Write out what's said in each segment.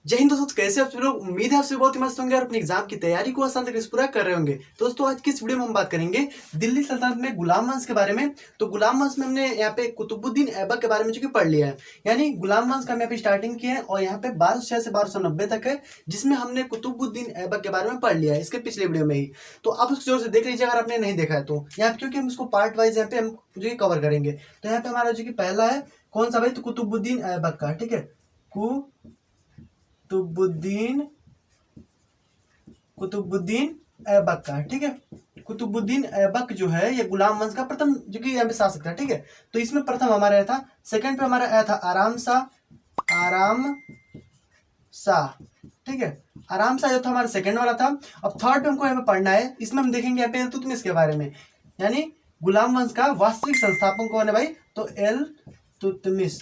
जय हिंद दोस्तों, कैसे आप सब लोग। उम्मीद है आप सभी बहुत ही मस्त होंगे और अपने एग्जाम की तैयारी को आसान तरीके से पूरा कर रहे होंगे। दोस्तों आज की इस वीडियो में हम बात करेंगे दिल्ली सल्तनत में गुलाम वंश के बारे में। तो गुलाम वंश में हमने यहाँ पे कुतुबुद्दीन ऐबक के बारे में जो कि पढ़ लिया है, यानी गुलाम वंश का हम यहाँ पे स्टार्टिंग किया है और यहाँ पे 1206 से 1290 तक है, जिसमें हमने कुतुबुद्दीन ऐबक के बारे में पढ़ लिया है इसके पिछले वीडियो में ही। तो आप उसको जोर से देख लीजिए अगर आपने नहीं देखा है तो, यहाँ क्योंकि हम इसको पार्ट वाइज यहाँ पे हम जो कि कवर करेंगे। तो यहाँ पे हमारा जो कि पहला है कौन सा भाई, तो कुतुबुद्दीन ऐबक का, ठीक है। कुतुबुद्दीन ऐबक का, ठीक है। कुतुबुद्दीन ऐबक जो है ये गुलाम वंश का प्रथम जो कि यहाँ पे शासक था, ठीक है। तो इसमें प्रथम हमारा आया था, सेकंड पे हमारा आया था आराम शाह, ठीक है। आराम शाह जो था हमारा सेकंड वाला था। अब थर्ड पे हमको यहाँ पे पढ़ना है, इसमें हम देखेंगे यहाँ पे इल्तुतमिश के बारे में, यानी गुलाम वंश का वास्तविक संस्थापक कौन है भाई, तो तुतमिश,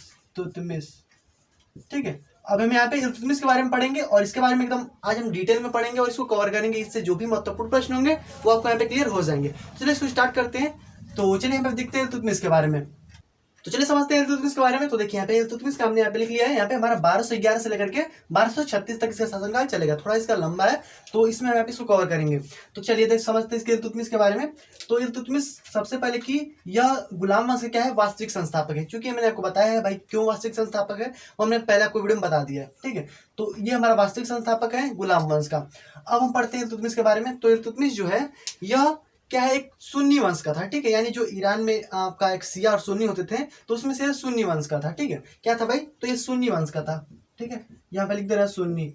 ठीक है। अब हम यहाँ पे इल्तुतमिश के बारे में पढ़ेंगे और इसके बारे में एकदम आज हम डिटेल में पढ़ेंगे और इसको कवर करेंगे। इससे जो भी महत्वपूर्ण प्रश्न होंगे वो आपको यहाँ पे क्लियर हो जाएंगे। चलिए इसको स्टार्ट करते हैं। तो चलिए यहाँ पे देखते हैं इल्तुतमिश के बारे में। तो चलिए समझते हैं इल्तुतमिश के बारे में। तो देखिए यहाँ पे इल्तुतमिश का हमने यहाँ पे लिख लिया है। यहाँ पे हमारा 1211 से लेकर के 1236 तक इसका शासनकाल चलेगा, थोड़ा इसका लंबा है तो इसमें हम यहाँ पे इसको कवर करेंगे। तो चलिए देख समझते हैं इसके इल्तुतमिश के बारे में। तो इल्तुतमिश सबसे पहले की यह गुलाम वंश का क्या है, वास्तविक संस्थापक है। क्योंकि मैंने आपको बताया है भाई क्यों वास्तविक संस्थापक है, वो हमने पहले आपको वीडियो में बता दिया है, ठीक है। तो ये हमारा वास्तविक संस्थापक है गुलाम वंश का। अब हम पढ़ते हैं इल्तुतमिश के बारे में। तो इल्तुतमिश जो है यह क्या है, एक सुन्नी वंश का था, ठीक है। यानी जो ईरान में आपका एक शिया और सुन्नी होते थे तो उसमें से सुन्नी वंश का था, ठीक है। क्या था भाई, तो ये सुन्नी वंश का था, ठीक है। यहाँ पे लिख दे रहा है सुन्नी,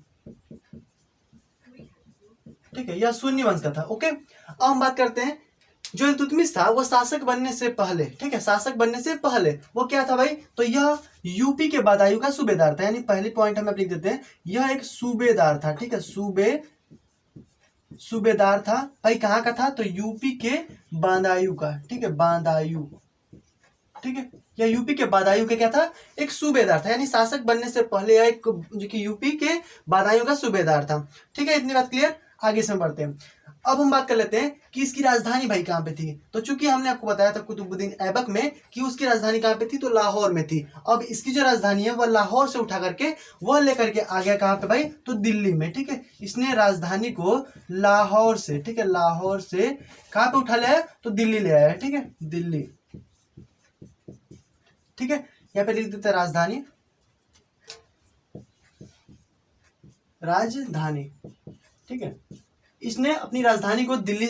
ठीक है, यह सुन्नी वंश का था। ओके, अब हम बात करते हैं जो इल्तुतमिश था वो शासक बनने से पहले, ठीक है, शासक बनने से पहले वो क्या था भाई, तो यह यूपी के बदायूं का सूबेदार था। यानी पहली पॉइंट हम लिख देते हैं, यह एक सूबेदार था, ठीक है। सूबेदार था भाई, कहाँ का था, तो यूपी के बदायूं का, ठीक है, बदायूं, ठीक है। या यूपी के बदायूं के क्या था, एक सूबेदार था। यानी शासक बनने से पहले यह एक जो कि यूपी के बदायूं का सूबेदार था, ठीक है। इतनी बात क्लियर। आगे से बढ़ते हैं। अब हम बात कर लेते हैं कि इसकी राजधानी भाई कहाँ पे थी। तो चूंकि हमने आपको बताया था कुतुबुद्दीन ऐबक में कि उसकी राजधानी कहाँ पे थी, तो लाहौर में थी। अब इसकी जो राजधानी है वह लाहौर से उठा करके वह लेकर के आ गया कहाँ पे भाई, तो दिल्ली में, ठीक है। इसने राजधानी को लाहौर से, ठीक है, लाहौर से कहाँ पे उठा लिया है, तो दिल्ली ले आया है, ठीक है, दिल्ली, ठीक है। यहाँ पे लिख देते हैं राजधानी, ठीक है। इसने अपनी राजधानी को दिल्ली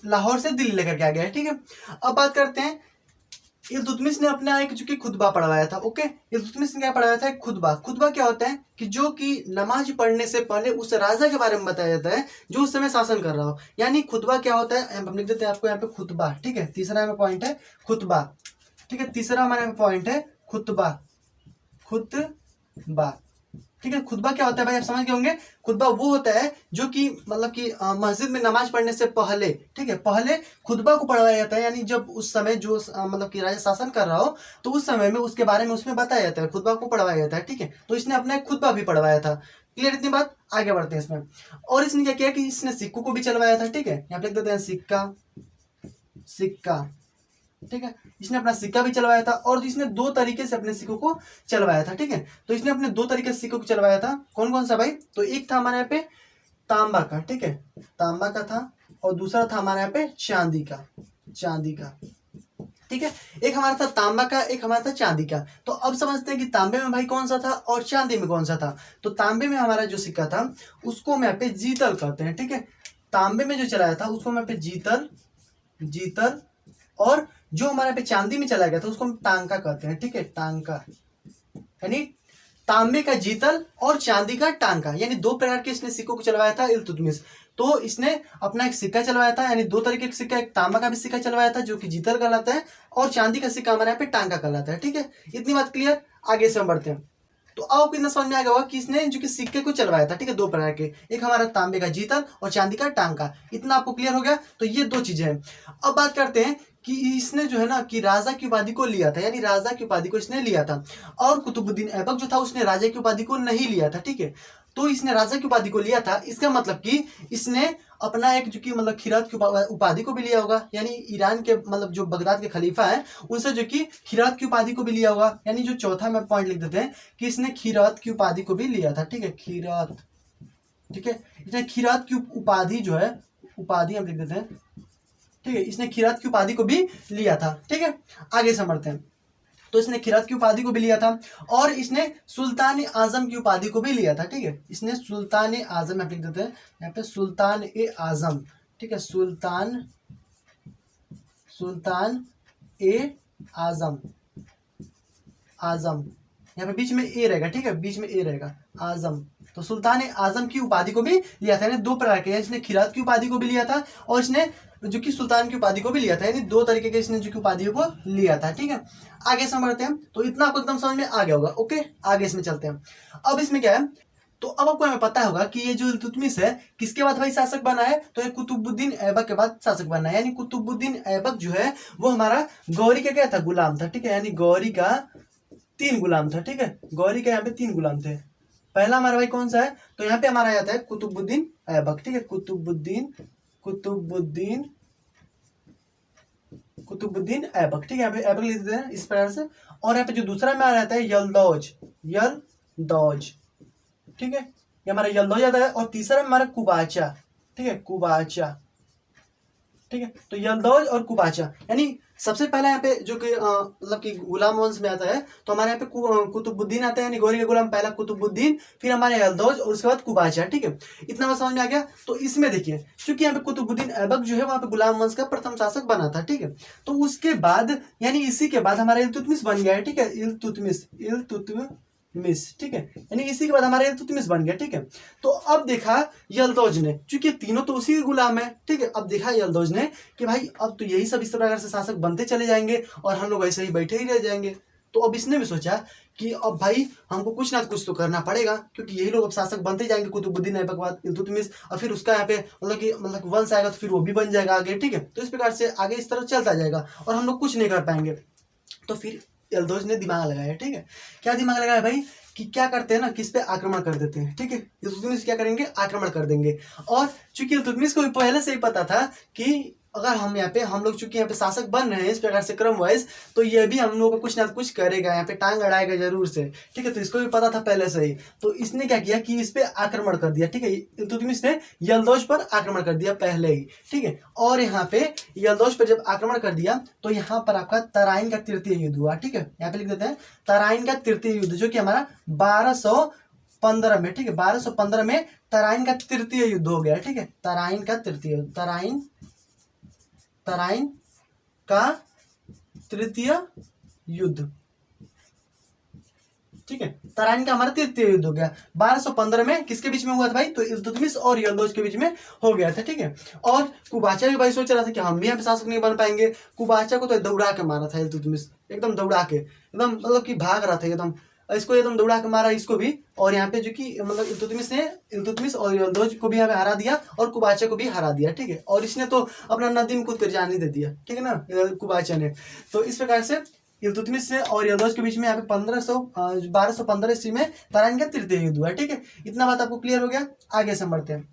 लाहौर से दिल्ली लेकर के आ गया है, ठीक है। अब बात करते हैं इल्तुतमिश ने अपना एक जो कि खुतबा पढ़वाया था। ओके, इल्तुतमिश ने क्या पढ़ाया था, खुतबा। खुतबा क्या होता है कि जो कि नमाज पढ़ने से पहले उस राजा के बारे में बताया जाता है जो उस समय शासन कर रहा हो। यानी खुतबा क्या होता है, हम लिख देते हैं आपको यहाँ पे खुतबा, ठीक है। तीसरा में पॉइंट है खुतबा, ठीक है। तीसरा हमारे पॉइंट है खुतबा, ठीक है। खुतबा क्या होता है भाई, आप समझ गए होंगे। खुतबा वो होता है जो कि मतलब कि मस्जिद में नमाज पढ़ने से पहले, ठीक है, पहले खुतबा को पढ़वाया जाता है। यानी जब उस समय जो मतलब कि राजा शासन कर रहा हो तो उस समय में उसके बारे में उसमें बताया जाता है, खुतबा को पढ़वाया जाता है, ठीक है। तो इसने अपना एक खुतबा भी पढ़वाया था। क्लियर इतनी बात। आगे बढ़ते हैं इसमें। और इसने क्या किया कि इसने सिक्कों को भी चलवाया था, ठीक है। यहाँ पे लिख देते हैं सिक्का, ठीक है। इसने अपना सिक्का भी चलवाया था और इसने दो तरीके से अपने सिक्कों को चलवाया था, ठीक है। तो इसने अपने दो तरीके से सिक्कों को चलवाया था। कौन कौन सा भाई, तो एक था हमारे यहाँ पे तांबा का, ठीक है, तांबा का था, और दूसरा था हमारे यहाँ पे चांदी का, ठीक है। एक हमारा था तांबा का, एक हमारा था चांदी का। तो अब समझते हैं कि तांबे में भाई कौन सा था और चांदी में कौन सा था। तो तांबे में हमारा जो सिक्का था उसको हम यहाँ पे जीतल कहते हैं, ठीक है। तांबे में जो चलाया था उसको हम यहाँ पे जीतल, और जो हमारे पे चांदी में चला गया था उसको हम टांका कहते हैं, ठीक है, टांका। यानी तांबे का जीतल और चांदी का टांका, यानी दो प्रकार के इसने सिक्कों को चलवाया था इल्तुतमिश। तो इसने अपना एक सिक्का चलवाया था, यानी दो तरीके का सिक्का, एक तांबा का भी सिक्का चलवाया था जो कि जीतल कहलाता है, और चांदी का सिक्का हमारे यहाँ पे टांका कहलाता है, ठीक है। इतनी बात क्लियर। आगे से हम बढ़ते हैं। तो आपको इतना समझ में आ गया होगा कि इसने जो कि सिक्के को चलवाया था, ठीक है, दो प्रकार के, एक हमारा तांबे का जीतल और चांदी का टांका। इतना आपको क्लियर हो गया। तो ये दो चीजें हैं। अब बात करते हैं कि इसने जो है ना कि राजा की उपाधि को लिया था, यानी राजा की उपाधि को इसने लिया था। और कुतुबुद्दीन ऐबक जो था उसने राजा की उपाधि को नहीं लिया था, ठीक है। तो इसने राजा की उपाधि को लिया था। इसका मतलब कि इसने अपना एक जो कि मतलब खिरात की उपाधि को भी लिया होगा, यानी ईरान के मतलब जो बगदाद के खलीफा हैं उनसे जो कि खिरात की उपाधि को भी लिया होगा। यानी जो चौथा में पॉइंट लिख देते हैं कि इसने खिरात की उपाधि को भी लिया था। ठीक है, खिरात, ठीक है, इसने खिरात की उपाधि जो है, उपाधि हम लिख देते हैं। ठीक है, इसने खिरात की उपाधि को भी लिया था। ठीक है, आगे समझते हैं। तो इसने खिरात की उपाधि को भी लिया था और इसने सुल्तान आजम की उपाधि को भी लिया था। ठीक है, इसने सुल्तान आजम लिख देते हैं यहाँ पे, सुल्तान ए आजम। ठीक है, सुल्तान, सुल्तान ए आजम, आजम यहाँ पे बीच में ए रहेगा। ठीक है, बीच में ए रहेगा, आजम। तो सुल्तान आजम की उपाधि को भी लिया था। यानी दो प्रकार के, इसने खिरात की उपाधि को भी लिया था और इसने जो कि सुल्तान की उपाधि को भी लिया था। यानी दो तरीके के इसने जो कि उपाधियों को लिया था। ठीक है, आगे समझते हैं। तो इतना आपको एकदम समझ में आ गया होगा। ओके, आगे इसमें चलते हैं। अब इसमें क्या है, तो अब आपको हमें पता होगा कि ये जो इल्तुतमिश है किसके बाद भाई शासक बना है, तो ये कुतुबुद्दीन ऐबक के बाद शासक बना है। यानी कुतुबुद्दीन ऐबक जो है वो हमारा गौरी का क्या था, गुलाम था। ठीक है, यानी गौरी का 3 गुलाम था। ठीक है, गौरी के यहाँ पे 3 गुलाम थे। पहला हमारा भाई कौन सा है, तो यहाँ पे हमारा आता है कुतुबुद्दीन ऐबक। ठीक है, कुतुबुद्दीन, कुतुबुद्दीन, कुतुबुद्दीन ऐबक। ठीक है, यहाँ पे ऐबक लिख देते हैं इस प्रकार से। और यहाँ पे जो दूसरा में आ जाता है यलदौज, यलदौज। ठीक है, ये हमारा यलदौज आता है। और तीसरा में हमारा कुबाचा। ठीक है, कुबाचा। ठीक है, तो यलदौज और कुबाचा। यानी सबसे पहला यहाँ पे जो कि मतलब कि गुलाम वंश में आता है, तो हमारे यहाँ पे कुतुबुद्दीन आता है, यानी गौरी के गुलाम पहला कुतुबुद्दीन, फिर हमारे यलदौज और उसके बाद कुबाचा। ठीक है, इतना बात समझ में आ गया। तो इसमें देखिए, चूंकि यहाँ पे कुतुबुद्दीन ऐबक जो है वहां पे गुलाम वंश का प्रथम शासक बना था। ठीक है, तो उसके बाद यानी इसी के बाद हमारा इल्तुतमिश बन गया है। ठीक है, इल्तुतमिश, इल्तुतमिश। ठीक है, यानी इसी के बाद हमारा इल्तुतमिश बन गया। ठीक है, तो अब देखा यलदौज ने, चूंकि तीनों तो उसी के गुलाम है। ठीक है, अब देखा यलदौज ने कि भाई अब तो यही सब इस प्रकार से शासक बनते चले जाएंगे और हम लोग ऐसे ही बैठे ही रह जाएंगे। तो अब इसने भी सोचा कि अब भाई हमको कुछ ना कुछ तो करना पड़ेगा, क्योंकि यही लोग अब शासक बनते जाएंगे कुतुबुद्दीन ऐबक के बाद इल्तुतमिश, और फिर उसका यहाँ पे मतलब वंश आएगा तो फिर वो भी बन जाएगा आगे। ठीक है, तो इस प्रकार से आगे इस तरह चलता जाएगा और हम लोग कुछ नहीं कर पाएंगे। तो फिर यलदौज ने दिमाग लगाया। ठीक है, क्या दिमाग लगाया भाई, कि क्या करते हैं ना, किस पे आक्रमण कर देते हैं। ठीक है, इल्तुतमिश क्या करेंगे, आक्रमण कर देंगे। और चूंकि इल्तुतमिश को भी पहले से ही पता था कि अगर हम यहाँ पे हम लोग चूंकि यहाँ पे शासक बन रहे हैं इस प्रकार से क्रम वाइज, तो ये भी हम लोगों को कुछ ना कुछ करेगा, यहाँ पे टांग अड़ाएगा जरूर से। ठीक है, तो इसको भी पता था पहले से ही। तो इसने क्या किया कि इस पे आक्रमण कर दिया। ठीक है, इल्तुतमिश ने यलदौज पर आक्रमण कर दिया पहले ही। ठीक है, और यहाँ पे यलदौज पर जब आक्रमण कर दिया तो यहाँ पर आपका तराइन का तृतीय युद्ध हुआ। ठीक है, यहाँ पे लिख देते हैं तराइन का तृतीय युद्ध, जो कि हमारा 1215 में। ठीक है, 1215 में तराइन का तृतीय युद्ध हो गया। ठीक है, तराइन का तृतीय, तराइन का तृतीय युद्ध। ठीक है, तराइन का हमारा तृतीय युद्ध हो गया 1215 में। किसके बीच में हुआ था भाई, तो इल्तुतमिश और यलदौज के बीच में हो गया था। ठीक है, और कुबाचा भी भाई सोच रहा था कि हम भी यहाँ पे शासक नहीं बन पाएंगे। कुबाचा को तो दौड़ा के मारा था इल्तुतमिश, एकदम दौड़ा के, एकदम मतलब कि भाग रहा था एकदम, इसको एकदम दौड़ा के मारा इसको भी। और यहाँ पे जो कि मतलब इल्तुतमिश ने इल्तुतमिश और यलदौज को भी यहाँ पे हरा दिया और कुबाचा को भी हरा दिया। ठीक है, और इसने तो अपना नदीम को तिरजानी दे दिया। ठीक है ना, कुबाचा ने। तो इस प्रकार से इल्तुतमिश से और यलदौज के बीच में यहाँ पे 1215 ईस्वी में तराइन का तृतीय युद्ध हुआ। ठीक है, इतना बात आपको क्लियर हो गया। आगे से बढ़ते हैं।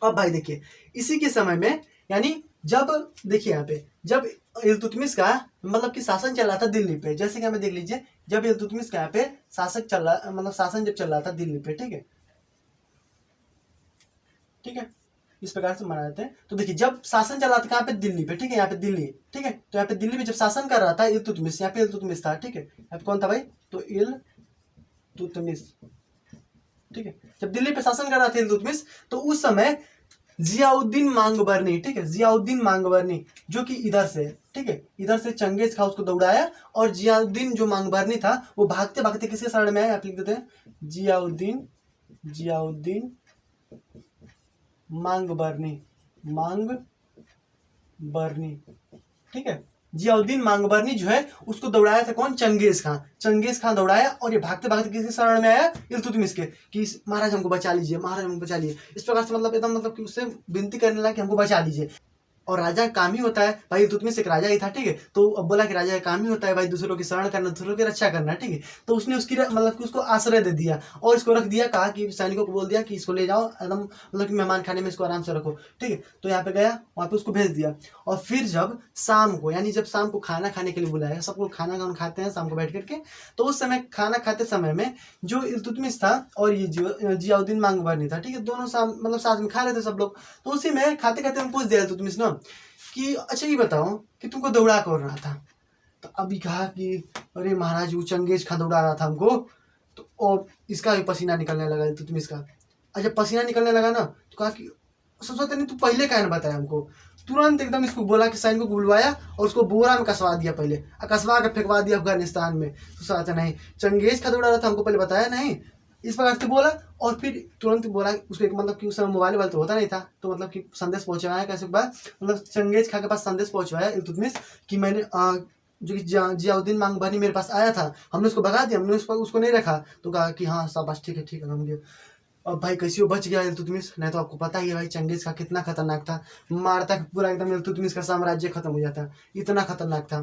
अब भाई देखिए, इसी के समय में यानी जब देखिए यहाँ पे जब इल्तुतमिश का मतलब कि शासन चल रहा था दिल्ली पे, जैसे कि हमें देख लीजिए, जब इल्तुतमिश का यहाँ पे शासक चल रहा मतलब शासन जब चल रहा था दिल्ली पे। ठीक है, ठीक है, इस प्रकार से मना जाते हैं। तो देखिए, जब शासन चल रहा था कहाँ पे, दिल्ली पे। ठीक है, यहाँ पे दिल्ली। ठीक है, तो यहाँ पे दिल्ली पे जब शासन कर रहा था इल्तुतमिश, यहाँ पे इल्तुतमिश था। ठीक है, यहाँ पे कौन था भाई, तो इल्तुतमिश। ठीक है, जब दिल्ली पे शासन कर रहा था इल्तुतमिश, तो उस समय जियाउद्दीन मांगबरनी, ठीक है, जियाउद्दीन मांगबरनी जो कि इधर से, ठीक है, इधर से चंगेज खा उसको दौड़ाया, और जियाउद्दीन जो मांगबरनी था वो भागते भागते किसके शरण में आया, आप लिख देते हैं जियाउद्दीन मांगबरनी, ठीक है, जियाउद्दीन मांगबरनी जो है उसको दौड़ाया था कौन, चंगेज खां दौड़ाया, और ये भागते भागते किसके शरण में आया, इल्तुतमिश के, कि महाराज हमको बचा लीजिए, महाराज हमको बचा लीजिए। इस प्रकार से मतलब एकदम मतलब कि उससे विनती करने लगा कि हमको बचा लीजिए। और राजा का काम ही होता है भाई, इल्तुतमिश एक राजा ही था, ठीक है। तो अब बोला कि राजा का काम ही होता है भाई दूसरों की शरण करना, दूसरों की रक्षा करना, ठीक है। तो उसने उसकी मतलब कि उसको आश्रय दे दिया और इसको रख दिया, कहा कि सैनिकों को बोल दिया कि इसको ले जाओ एकदम मतलब कि मेहमान खाने में इसको आराम से रखो, ठीक है। तो यहाँ पे गया, वहाँ पे उसको भेज दिया। और फिर जब शाम को, यानी जब शाम को खाना खाने के लिए बुलाया, सब लोग खाना खाते हैं शाम को बैठ करके, तो उस समय खाना खाते समय में जो इल्तुतमिश था और ये जियाउद्दीन मांगबरनी था, ठीक है, दोनों मतलब साथ में खा रहे थे सब लोग। तो उसी में खाते खाते हम पूछ दिया इल्तुतमिश ना कि अच्छा ये बताओ कि तुमको दौड़ा कौन रहा था। तो अभी कहा कि अरे महाराज वो चंगेज खां दौड़ा रहा था हमको। तो और इसका भी पसीना निकलने लगा इल्तुतमिश का। अच्छा पसीना निकलने लगा ना, तो कहा कि सोचते नहीं तू पहले क्या बताया हमको। तुरंत एकदम इसको बोला कि सैनिकों को बुलवाया और उसको बोरा में कसवा दिया, पहले कसवा के फेंकवा दिया अफगानिस्तान में। तो सोचा नहीं चंगेज खां दौड़ा रहा था हमको पहले बताया नहीं, इस प्रकार से बोला। और फिर तुरंत बोला उसको एक मतलब कि उस समय मोबाइल वाल तो होता नहीं था, तो मतलब कि संदेश पहुंचवाया कैसे बात, मतलब चंगेज खां के पास संदेश पहुंचवाया इल्तुतमिश कि मैंने जो कि जियाउद्दीन मांगबरनी मेरे पास आया था, हमने उसको भगा दिया, हमने उसको नहीं रखा। तो कहा कि हाँ शाबाश ठीक है हम गए। अब भाई कैसे वो बच गया इल्तुतमिश, नहीं तो आपको पता ही है भाई चंगेज खां कितना खतरनाक था, मारता पूरा एकदम इल्तुतमिश का साम्राज्य खत्म हो जाता, इतना खतरनाक था।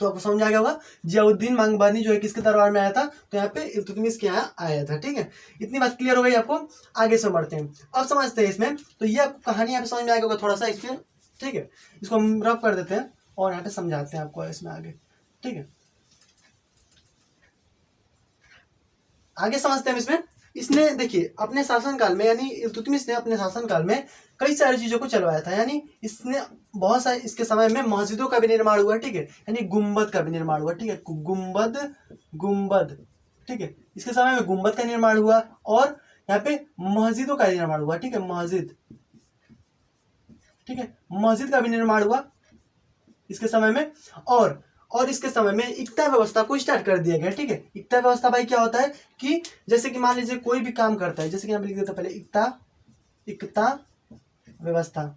तो आपको समझ आ गया होगा जियाउद्दीन मांगबरनी जो है किसके दरबार में आया था, तो यहाँ पे इल्तुतमिश के यहाँ आया था, ठीक है। इतनी बात क्लियर हो गई आपको, आगे से बढ़ते हैं। अब समझते हैं इसमें, तो ये आपको कहानी यहाँ पे समझ में आएगा थोड़ा सा इसमें, ठीक है। इसको हम रफ कर देते हैं और यहाँ पे समझाते हैं आपको इसमें आगे, ठीक है। आगे समझते हैं इसमें। इसने देखिए अपने शासनकाल में, यानी इल्तुतमिश ने अपने शासनकाल में कई सारी चीजों को चलवाया था, यानी इसने बहुत सारे, इसके समय में मस्जिदों का भी निर्माण हुआ, ठीक है, यानी गुम्बद का भी निर्माण हुआ, ठीक है, गुम्बद, ठीक है, इसके समय में गुम्बद का निर्माण हुआ और यहाँ पे मस्जिदों का निर्माण हुआ, ठीक है, मस्जिद, ठीक है, मस्जिद का भी निर्माण हुआ इसके समय में। और इसके समय में इक्ता व्यवस्था को स्टार्ट कर दिया गया, ठीक है। इक्ता व्यवस्था भाई क्या होता है कि जैसे कि मान लीजिए कोई भी काम करता है, जैसे कि यहाँ पे लिख देता पहले इक्ता व्यवस्था,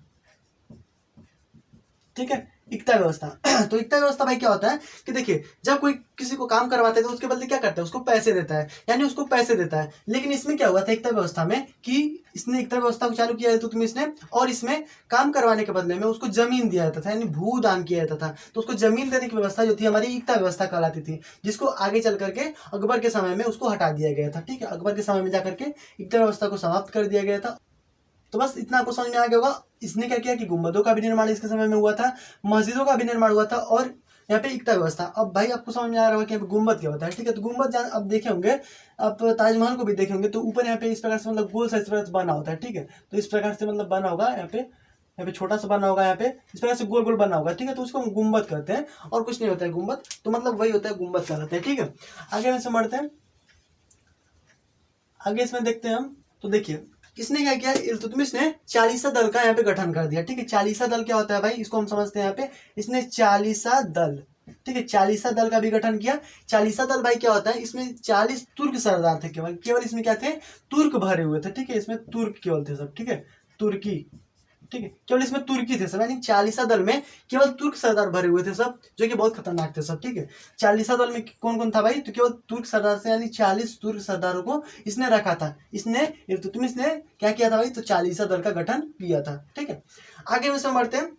ठीक है, इक्ता व्यवस्था। तो इक्ता व्यवस्था भाई क्या होता है कि देखिए जब कोई किसी को काम करवाता है तो उसके बदले क्या करता है, उसको पैसे देता है, यानी उसको पैसे देता है। लेकिन इसमें क्या हुआ था इक्ता व्यवस्था में कि इसने इक्ता व्यवस्था को चालू किया इल्तुतमिश ने, और इसमें काम करवाने के बदले में उसको जमीन दिया जाता था, यानी भूदान किया जाता था। तो उसको जमीन देने की व्यवस्था जो थी हमारी इक्ता व्यवस्था कहलाती थी, जिसको आगे चल करके अकबर के समय में उसको हटा दिया गया था, ठीक है। अकबर के समय में जाकर के इक्ता व्यवस्था को समाप्त कर दिया गया था। तो बस इतना आपको समझ में आ गया होगा। इसने क्या किया कि गुम्बदों का भी निर्माण इसके समय में हुआ था, मस्जिदों का भी निर्माण हुआ था और यहाँ पे इक्ता व्यवस्था। अब भाई आपको समझ में आ रहा होगा कि यहाँ पे गुम्बद क्या होता है, ठीक है। तो गुम्बद अब देखे होंगे, आप ताजमहल को भी देखे होंगे, तो ऊपर यहाँ पे इस प्रकार से मतलब गोल सा इस प्रकार से बना होता है, ठीक है। तो इस प्रकार से मतलब बना होगा यहाँ पे छोटा सा बना होगा, यहाँ पे इस प्रकार से गोल गोल बना होगा, ठीक है। तो उसको हम गुम्बद कहते हैं और कुछ नहीं होता है गुम्बद, तो मतलब वही होता है गुम्बद कहलाते हैं, ठीक है। आगे में समझते हैं, आगे इसमें देखते हैं हम। तो देखिए इसने क्या किया, इल्तुतमिश ने चालीसा दल का यहाँ पे गठन कर दिया, ठीक है। चालीसा दल क्या होता है भाई, इसको हम समझते हैं यहाँ पे। इसने चालीसा दल, ठीक है, चालीसा दल का भी गठन किया। चालीसा दल भाई क्या होता है, इसमें 40 तुर्क सरदार थे, केवल इसमें क्या थे, तुर्क भरे हुए थे, ठीक है। इसमें तुर्क केवल थे सब, ठीक है, तुर्की, ठीक है, केवल इसमें तुर्की थे सब, यानी चालीसा दल में केवल तुर्क सरदार भरे हुए थे सब, जो कि बहुत खतरनाक थे सब, ठीक है। चालीसा दल में कौन कौन था भाई, तो केवल तुर्क सरदार से, यानी 40 तुर्क सरदारों को इसने रखा था। इसने इल्तुतमिश ने क्या किया था भाई, तो चालीसा दल का गठन किया था, ठीक है। आगे में समझते हैं।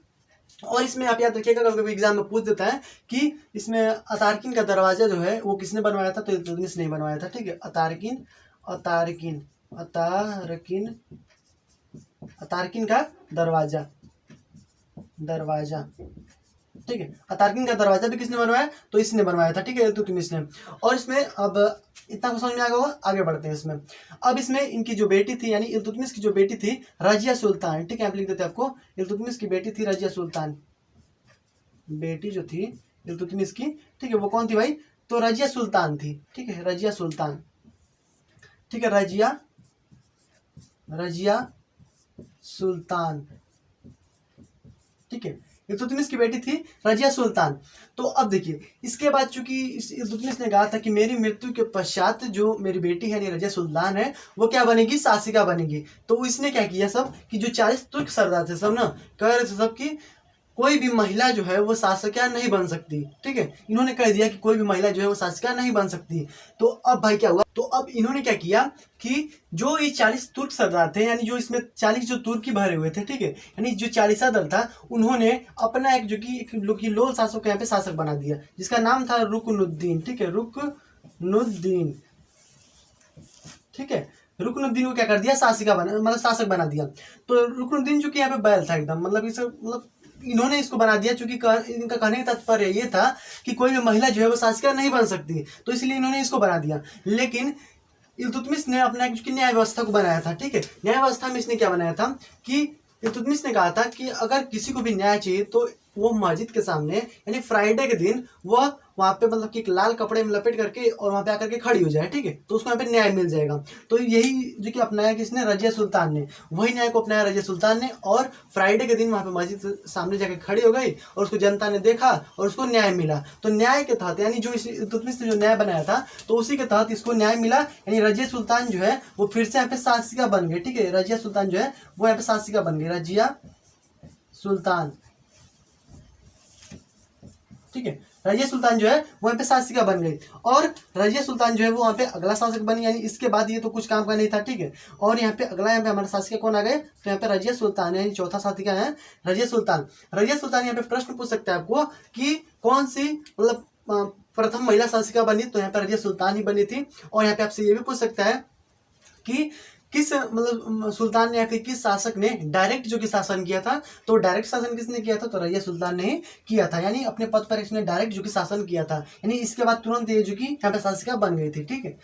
और इसमें आप याद रखिएगा, कभी कभी एग्जाम में पूछ देता है कि इसमें अतारकिन का दरवाजा जो है वो किसने बनवाया था, तो इल्तुतमिश ने बनवाया था, ठीक है। अतारकिन का दरवाजा, ठीक है। अतारकिन का दरवाजा भी किसने बनवाया, तो इसने बनवाया था, ठीक है, इल्तुतमिश ने। और इसमें अब इतना को समझ में आ गया होगा, आगे बढ़ते हैं इसमें। अब इसमें इनकी जो बेटी थी, यानी इल्तुतमिश की जो बेटी थी रजिया सुल्तान, ठीक है, आप लिख देते हैं आपको, इल्तुतमिश की बेटी थी रजिया सुल्तान, बेटी जो थी इल्तुतमिश की, ठीक है, वो कौन थी भाई, तो रजिया सुल्तान थी, ठीक है, रजिया सुल्तान, ठीक है, रजिया सुल्तान, ठीक है, इल्तुतमिश की बेटी थी रजिया सुल्तान। तो अब देखिए इसके बाद चूंकि इल्तुतमिश ने कहा था कि मेरी मृत्यु के पश्चात जो मेरी बेटी है रजिया सुल्तान है वो क्या बनेगी, शासिका बनेगी। तो इसने क्या किया सब कि जो 40 तुर्क सरदार थे सब ना, कह रहे थे सब कि कोई भी महिला जो है वो शासकिया नहीं बन सकती। ठीक है, इन्होंने कह दिया कि कोई भी महिला जो है वो शासकिया नहीं बन सकती। तो अब भाई क्या हुआ, तो अब इन्होंने क्या किया कि जो ये 40 तुर्क सरदार थे, यानी जो इसमें 40 जो तुर्की भरे हुए थे, ठीक है, यानी जो 40 दल था, उन्होंने अपना एक जो कि एक लोल शासक को यहाँ पे शासक बना दिया, जिसका नाम था रुकनुद्दीन। ठीक है, रुकनुद्दीन। ठीक है, रुकनुद्दीन को क्या कर दिया, शासिका बना, मतलब शासक बना दिया। तो रुकनुद्दीन जो कि यहाँ पे बैल था एकदम, मतलब इसे मतलब इन्होंने इसको बना दिया, क्योंकि इनका कहने का तात्पर्य ये था कि कोई भी महिला जो है वो शासिका नहीं बन सकती, तो इसलिए इन्होंने इसको बना दिया। लेकिन इल्तुतमिश ने अपना एक न्याय व्यवस्था को बनाया था। ठीक है, न्याय व्यवस्था में इसने क्या बनाया था कि इल्तुतमिश ने कहा था कि अगर किसी को भी न्याय चाहिए तो वो मस्जिद के सामने, यानी फ्राइडे के दिन वह वहाँ पे मतलब कि एक लाल कपड़े में लपेट करके और वहाँ पे आकर के खड़ी हो जाए। ठीक है, तो उसको यहाँ पे न्याय मिल जाएगा। तो यही जो कि अपनाया किसने, रजिया सुल्तान ने, वही न्याय को अपनाया रजिया सुल्तान ने, और फ्राइडे के दिन वहाँ पे मस्जिद के सामने जाकर खड़ी हो गई और उसको जनता ने देखा और उसको न्याय मिला। तो न्याय के तहत, यानी जो इल्तुतमिश ने जो न्याय बनाया था, तो उसी के तहत इसको न्याय मिला, यानी रजिया सुल्तान जो है वो फिर से यहाँ पे शासिका बन गई। ठीक है, रजिया सुल्तान जो है वो यहाँ पे शासिका बन गई, रजिया सुल्तान। ठीक है, रजिया सुल्तान जो है वो यहाँ पे शासिका बन गई, और रजिया सुल्तान जो है वो वहाँ पे अगला शासक बनी, यानी इसके बाद ये तो कुछ काम का नहीं था। ठीक है, और यहाँ पे अगला यहाँ पे हमारे शासिका कौन आ गए, तो यहाँ पे रजिया सुल्तान, यानी चौथा शासिका है रजिया सुल्तान। रजिया सुल्तान यहाँ पे प्रश्न पूछ सकता है आपको कि कौन सी मतलब प्रथम महिला शासिका बनी, तो यहाँ पे रजिया सुल्तान ही बनी थी। और यहाँ पे आपसे ये भी पूछ सकता है कि किस मतलब सुल्तान ने या फिर किस शासक ने डायरेक्ट जो कि शासन किया था, तो डायरेक्ट शासन किसने किया था, तो रजिया सुल्तान ने ही किया था, यानी अपने पद पर इसने डायरेक्ट जो कि शासन किया था, यानी इसके बाद तुरंत ये जो कि यहाँ पे शासिका बन गई थी। ठीक है,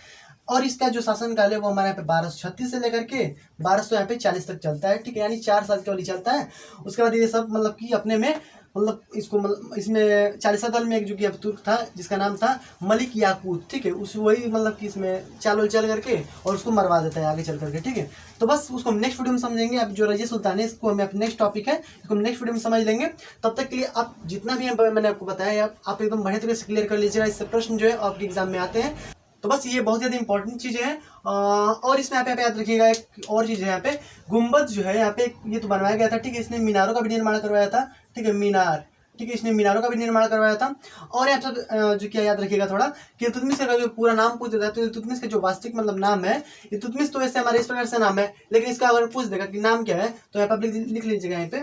और इसका जो शासनकाल है वो हमारे यहाँ पे 1236 से लेकर के 1240 तक चलता है। ठीक है, यानी 4 साल केवल चलता है। उसके बाद ये सब मतलब कि अपने में मतलब इसको मतलब इसमें 40 दल में एक जो कि तुर्क था जिसका नाम था मलिक याकूत। ठीक है, उस वही मतलब कि इसमें चाल चल करके और उसको मरवा देता है आगे चल करके। ठीक है, तो बस उसको हम नेक्स्ट वीडियो में समझेंगे। अब जो रजिया सुल्तान है इसको हमें नेक्स्ट टॉपिक है, इसको हम नेक्स्ट वीडियो में समझ लेंगे। तब तक के लिए आप जितना भी मैंने आपको बताया आप एकदम बढ़िया तरीके से क्लियर कर लीजिएगा। इससे प्रश्न जो है आपके एग्जाम में आते हैं, तो बस ये बहुत ज़्यादा इंपॉर्टेंट चीज़ें हैं। और इसमें यहाँ पे याद रखिएगा एक और चीज़ है, यहाँ पे गुम्बद जो है यहाँ पे ये तो बनवाया गया था। ठीक है, इसने मीनारों का भी निर्माण करवाया था। ठीक है, मीनार, ठीक है, इसने मीनारों का भी निर्माण करवाया था। और यहाँ पर जो क्या याद रखिएगा थोड़ा कि इल्तुतमिश का जो पूरा नाम पूछ देता है, तो इल्तुतमिश का जो वास्तविक मतलब नाम है, इल्तुतमिश तो वैसे हमारे इस प्रकार से नाम है, लेकिन इसका अगर पूछ देगा कि नाम क्या है, तो यहाँ पर लिख लीजिएगा, यहाँ पे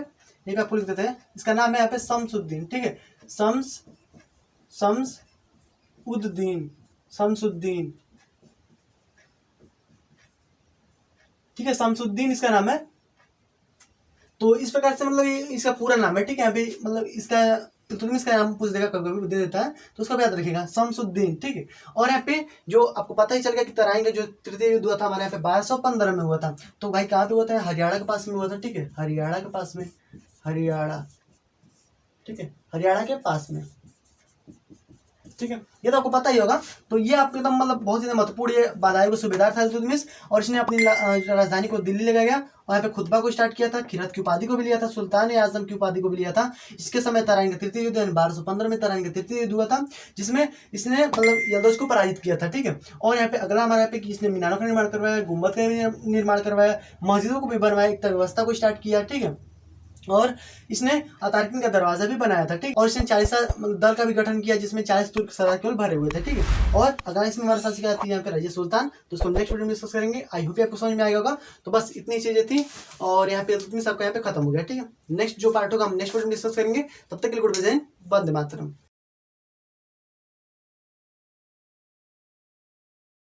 एक आप लिख देते हैं। इसका नाम है यहाँ पे शम्सुद्दीन। ठीक है, शम्सुद्दीन। ठीक है, शम्सुद्दीन इसका नाम है। तो इस प्रकार से मतलब ये इसका पूरा नाम है। ठीक है, यहाँ पे मतलब इसका इल्तुतमिश का नाम पूछ देगा, कभी कभी दे देता है, तो उसका भी याद रखिएगा, शम्सुद्दीन। ठीक है, और यहाँ पे जो आपको पता ही चल गया कि तराइन का जो तृतीय युद्ध हुआ था हमारे यहाँ पे 1215 में हुआ था। तो भाई कहाँ पे हुआ था, हरियाणा के पास में हुआ था। ठीक है, हरियाणा के पास में, हरियाणा। ठीक है, हरियाणा के पास में। ठीक है, ये तो आपको पता ही होगा। तो ये आपको एकदम मतलब बहुत ही महत्वपूर्ण ये बादायूं का सूबेदार था इल्तुतमिश, और इसने अपनी राजधानी को दिल्ली ले गया और यहाँ पे खुतबा को स्टार्ट किया था। खिरत की उपाधि को भी लिया था, सुल्तान ए आजम की उपाधि को भी लिया था। इसके समय तराइन का तृतीय युद्ध 1215 में तराइन का तृतीय युद्ध हुआ था, जिसमें इसने मतलब यल्दौज को पराजित किया था। ठीक है, और यहाँ पे अगला हमारे यहाँ पे कि इसने मीनारों का निर्माण करवाया, गुम्बद का निर्माण करवाया, मस्जिदों को भी बनवाया, एक व्यवस्था को स्टार्ट किया। ठीक है, और इसने अतार्किन का दरवाजा भी बनाया था। ठीक, और इसने 40 दल का भी गठन किया, जिसमें 40 तुर्क सरदार केवल भरे हुए थे। ठीक है, और अगर इसमें हमारे साथ सिखाती है यहाँ पे रजिया सुल्तान, तो उसको नेक्स्ट वीडियो में डिस्कस करेंगे। आई होप आपको समझ में आएगा होगा। तो बस इतनी चीजें थी, और यहाँ पे इल्तुतमिश आपका यहाँ पे खत्म हो गया। ठीक है, नेक्स्ट जो पार्ट होगा हम नेक्स्ट वीडियो में डिस्कस करेंगे। तब तक के लिए गुड बाय, वंदे मातरम।